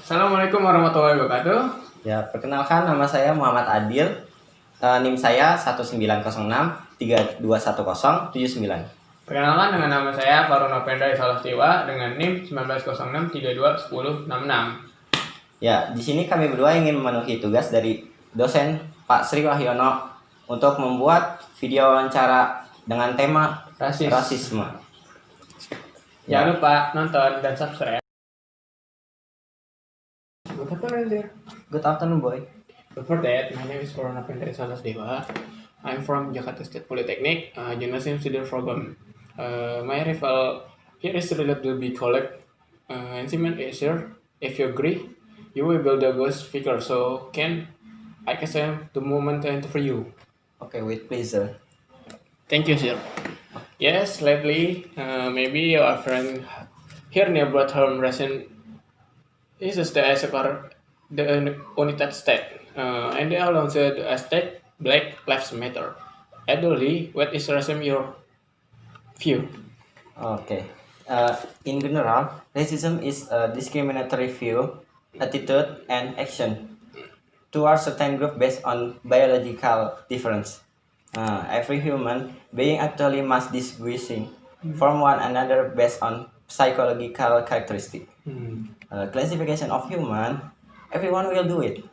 Assalamualaikum warahmatullahi wabarakatuh. Ya, perkenalkan nama saya Muhammad Adil. NIM saya 1906321079. Perkenalkan dengan nama saya Fachrul Nopendra Issalas Dewa dengan NIM 1906321066. Ya, di sini kami berdua ingin memenuhi tugas dari dosen Pak Sri Wahyono untuk membuat video wawancara dengan tema rasisme. Jangan lupa nonton dan subscribe. Good afternoon, boy. Before that, my name is Fachrul Nopendra Issalas Dewa. I'm from Jakarta State Polytechnic, Gymnasium Student Program. My rival here is related to be collect enzyme Asia. If you agree, you will build a good speaker. So can I can the moment to interview you? Okay, with pleasure. Thank you, sir. Yes, lately, maybe your friend here near home recent is the United States, and they are launched the hashtag Black Lives Matter. Adil, what is your view? Okay. In general, racism is a discriminatory view, attitude, and action towards certain group based on biological difference. Every human being actually must distinguishing from one another based on psychological characteristic. Classification of human, everyone will do it.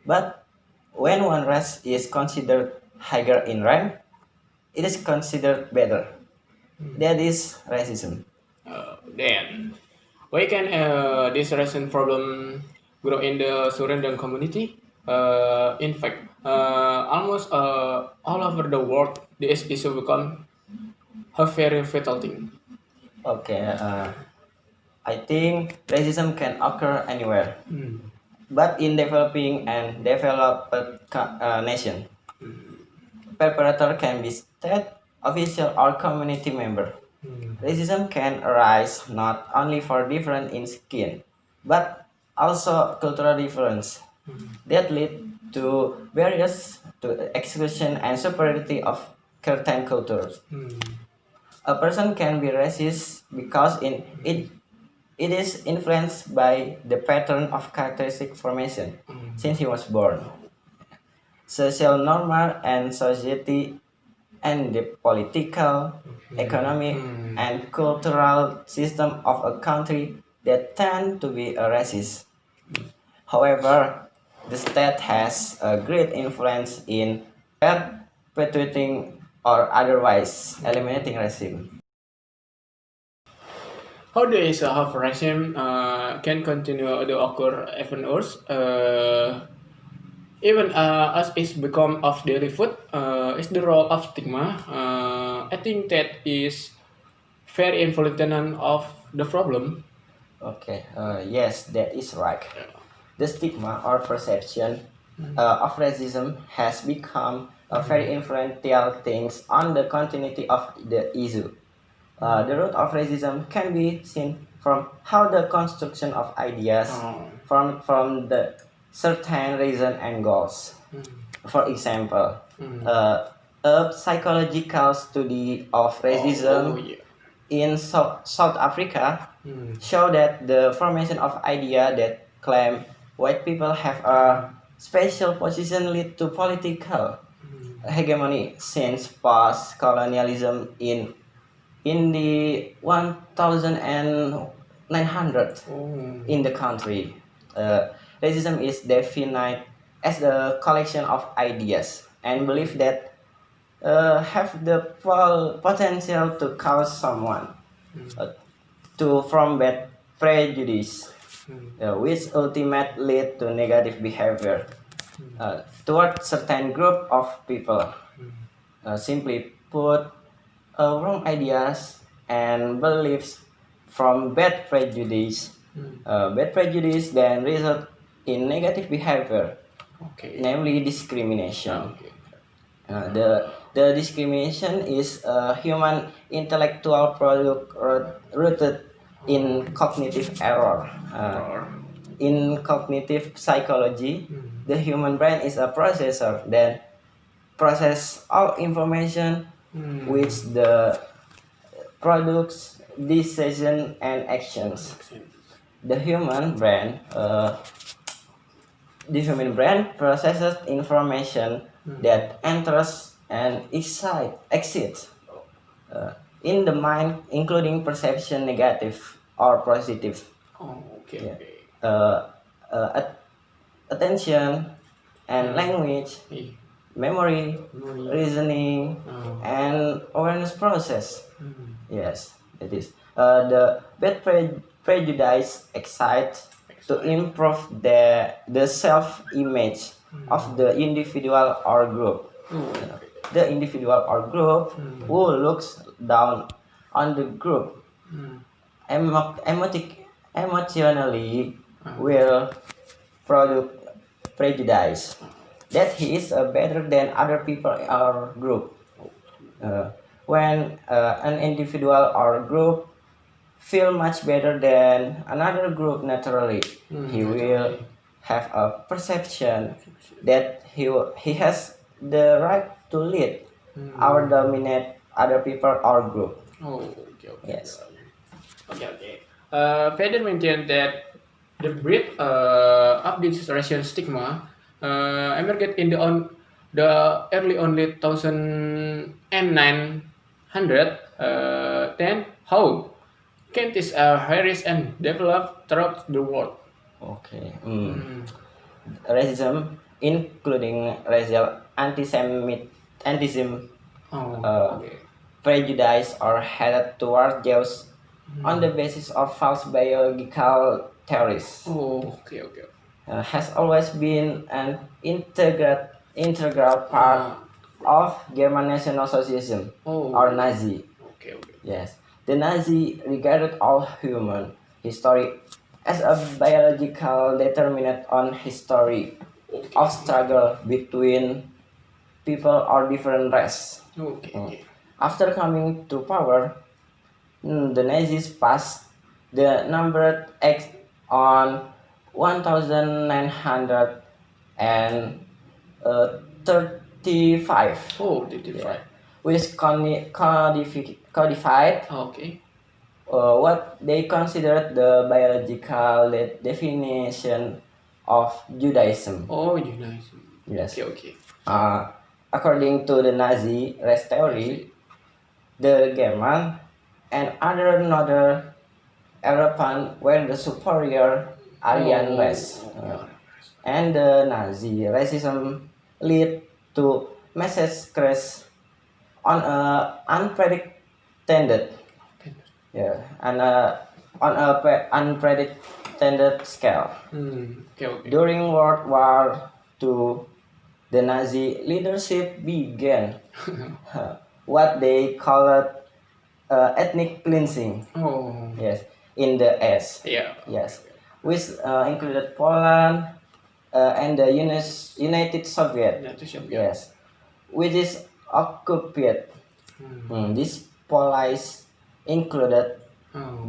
But when one race is considered higher in rank, it is considered better. That is racism. Then, why can this recent problem grow in the surrounding community? In fact, almost all over the world, this issue become a very fatal thing. Okay, I think racism can occur anywhere, but in developing and developed nation, perpetrator can be state official or community member. Racism can arise not only for difference in skin, but also cultural difference that lead to barriers to exclusion and superiority of certain cultures. A person can be racist because it is influenced by the pattern of characteristic formation since he was born. Social normal and society and the political, economic, and cultural system of a country that tend to be a racist. However, the state has a great influence in perpetuating or otherwise eliminating racism. How the issue of racism can continue to occur even worse, even as it's become of daily food, is the role of stigma. I think that is very influential of the problem. Okay, yes, that is right. The stigma or perception of racism has become a very influential thing on the continuity of the issue. The root of racism can be seen from how the construction of ideas from the certain reason and goals. For example, a psychological study of racism in South Africa show that the formation of idea that claim white people have a special position lead to political hegemony since post-colonialism in the 1900 in the country. Racism is defined as the collection of ideas and belief that have the potential to cause someone to from bad prejudice, which ultimately lead to negative behavior toward certain group of people. Simply put, wrong ideas and beliefs from bad prejudice. Bad prejudice then result in negative behavior, namely discrimination. The discrimination is a human intellectual product rooted in cognitive error. In cognitive psychology, the human brain is a processor that process all information which the products decision and actions. the human brain, processes information that enters and exits in the mind, including perception, negative or positive. Oh, okay, Yeah. okay. Attention and language, Eh, memory, memory. reasoning, Oh. and awareness process. Hmm. Yes, it is. The bad prejudice excites to improve the self-image of the individual or group. Oh, okay. The individual or group who looks down on the group Hmm. emotionally will produce prejudice that he is better than other people or group. When an individual or group feel much better than another group naturally, he will have a perception that he has the right to lead or dominate other people or group. Oh, okay, okay. Yes. Okay, okay. Feder mentioned that the breed of this racial stigma emerged in the early only 1900. Then how can this harass and develop throughout the world? Okay. Racism, including racial antisemitism, Oh, uh, okay. prejudice or hatred toward Jews on the basis of false biological theories, Oh, okay, okay. has always been an integral part of German National Socialism Oh. or Nazi. Okay, okay. Yes, the Nazi regarded all human history as a biological determinant on history of struggle between people or different race. Okay, okay. After coming to power, the Nazis passed the numbered Act on 1935, Oh, did you try? which codified Okay. what they considered the biological definition of Judaism. Oh, Judaism. Yes. Okay, okay. According to the Nazi race theory, the German and other northern European were the superior Aryan race. And the Nazi racism led to massacres on an unprecedented unprecedented scale. Okay, okay. During World War II, the Nazi leadership began what they called ethnic cleansing. Oh. Yes, in the East. Yeah. Yes, which included Poland and the United Soviet. Yes, which is occupied. These policies included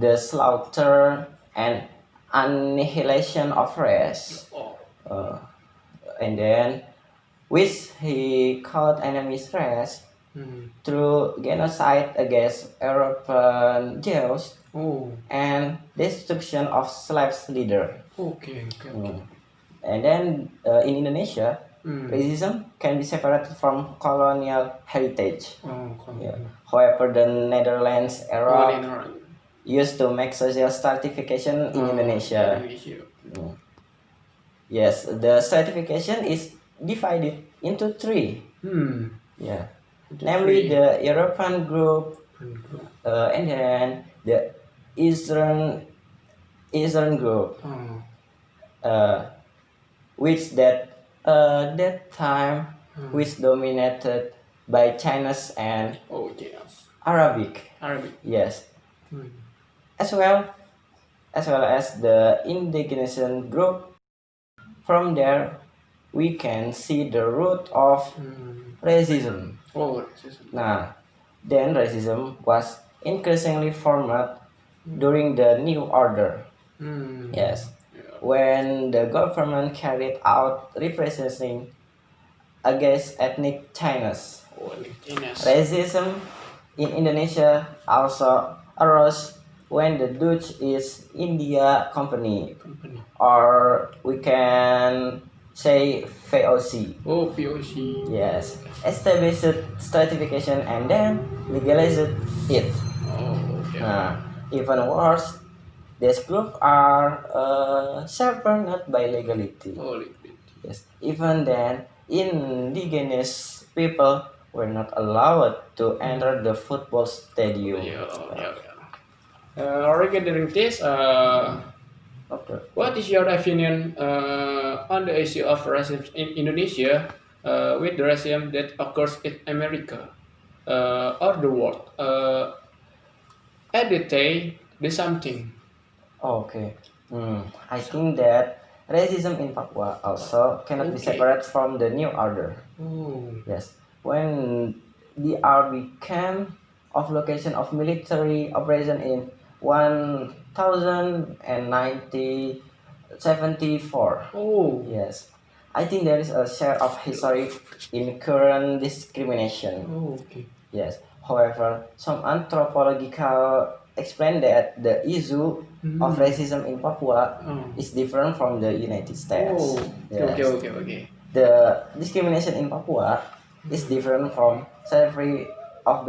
the slaughter and annihilation of race, and then which he called enemies race through genocide against European Jews and destruction of slaves leader. Okay, okay, okay. And then in Indonesia, racism can be separated from colonial heritage. However, the Netherlands era used to make social stratification in Indonesia. Yes, the stratification is divided into three. Namely the European group, and then the Eastern group, which that time which dominated by Chinese and Arabic. Yes, as well as the indigenous group. From there, we can see the root of racism. Nah, then racism was increasingly formed during the New Order. Yes, when the government carried out repression against ethnic Chinese. Racism in Indonesia also arose when the Dutch East India Company, Company. or we can say VOC. Oh, POC. Yes, established stratification and then legalized it. Oh, okay. Even worse, these groups are severed not by legality. Oh, liquid. Yes, even then, indigenous people were not allowed to enter the football stadium. Yeah. Regarding this, Okay. what is your opinion on the issue of racism in Indonesia with the racism that occurs in America or the world? Edit the something. Okay. I think that racism in Papua also cannot be Okay. separated from the new order. Oh. Yes. When DR became of location of military operation in 1974. Oh. Yes. I think there is a share of history in current discrimination. Oh, okay. Yes. However, some anthropological explain that the issue of racism in Papua is different from the United States. Oh. Yes. Okay. The discrimination in Papua is different from slavery of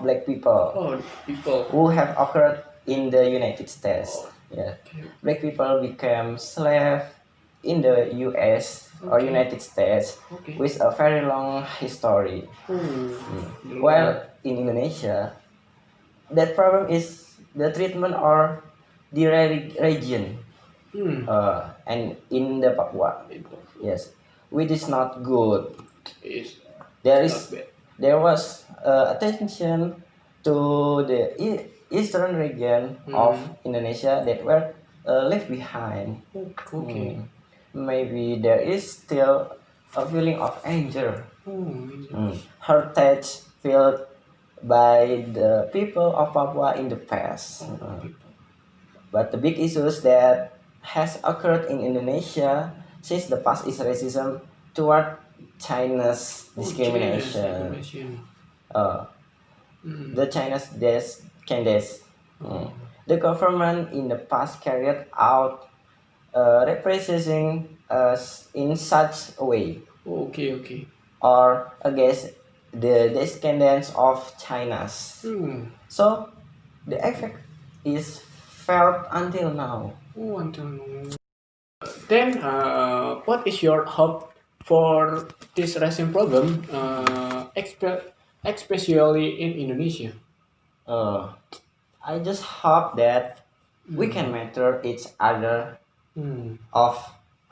black people Oh, people. who have occurred in the United States. Yeah. Okay. Black people became slave in the US or Okay. United States Okay. with a very long history. While in Indonesia, that problem is the treatment or the region and in the Papua. Yes, which is not good. There was attention to the eastern region of Indonesia that were left behind. Okay. Maybe there is still a feeling of anger, Oh. heritage felt by the people of Papua in the past. But the big issues that has occurred in Indonesia since the past is racism toward China's discrimination. The China's candidates. The government in the past carried out repressing us in such a way Okay. or against the descendants of China's. So the effect is felt until now. Oh, until now. Then, what is your hope for this racism problem, especially in Indonesia? I just hope that we can matter each other of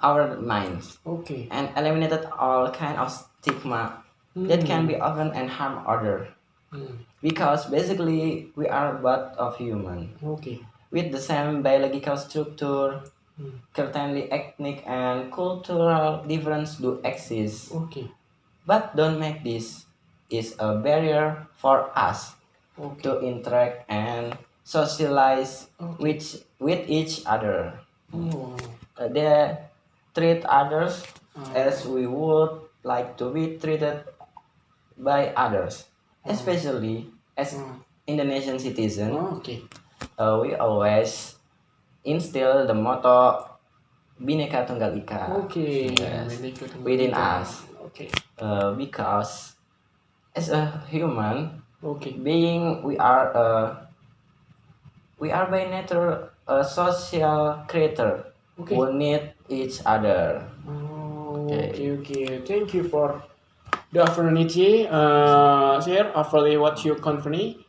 our minds Okay. and eliminated all kind of stigma that can be often and harm other. Because basically we are both of human Okay. with the same biological structure. Certainly ethnic and cultural difference do exist, Okay. but don't make this is a barrier for us Okay. to interact and socialize Okay. with each other. Oh. They treat others as we would like to be treated by others, especially as Indonesian citizen. Okay. We always instill the motto Bhinneka Tunggal Ika. Okay. Yes, within us. Okay. Because as a human Okay. being, we are by nature a social creature Okay. who need each other. Oh, Okay. okay. Thank you for the opportunity. Share hopefully what you company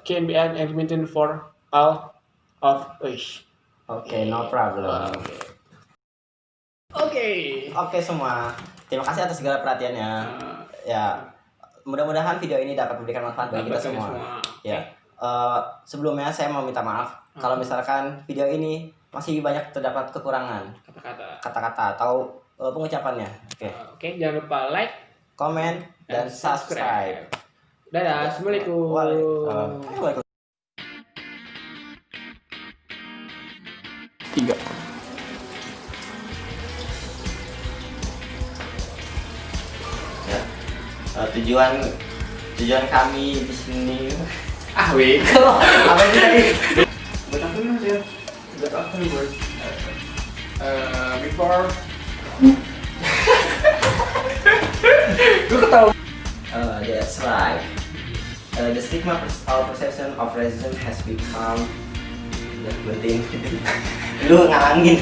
can be an implemented for all of us. Okay, no problem. Okay. Oke semua, terima kasih atas segala perhatiannya. Ya, mudah-mudahan video ini dapat memberikan manfaat bagi kita semua. Ya, sebelumnya saya mau minta maaf kalau misalkan video ini masih banyak terdapat kekurangan kata-kata atau pengucapannya. Oke, jangan lupa like, komen, dan subscribe. Dadah, assalamualaikum. Waalaikumsalam. 3. Ya, tujuan kami di sini Wego. Apa sih tadi? Buat apa nih sih? Buat apa nih buat? Before. Gue ketawa. That's right. The stigma or perception of racism has become. Ya, penting. Lu ngalangin.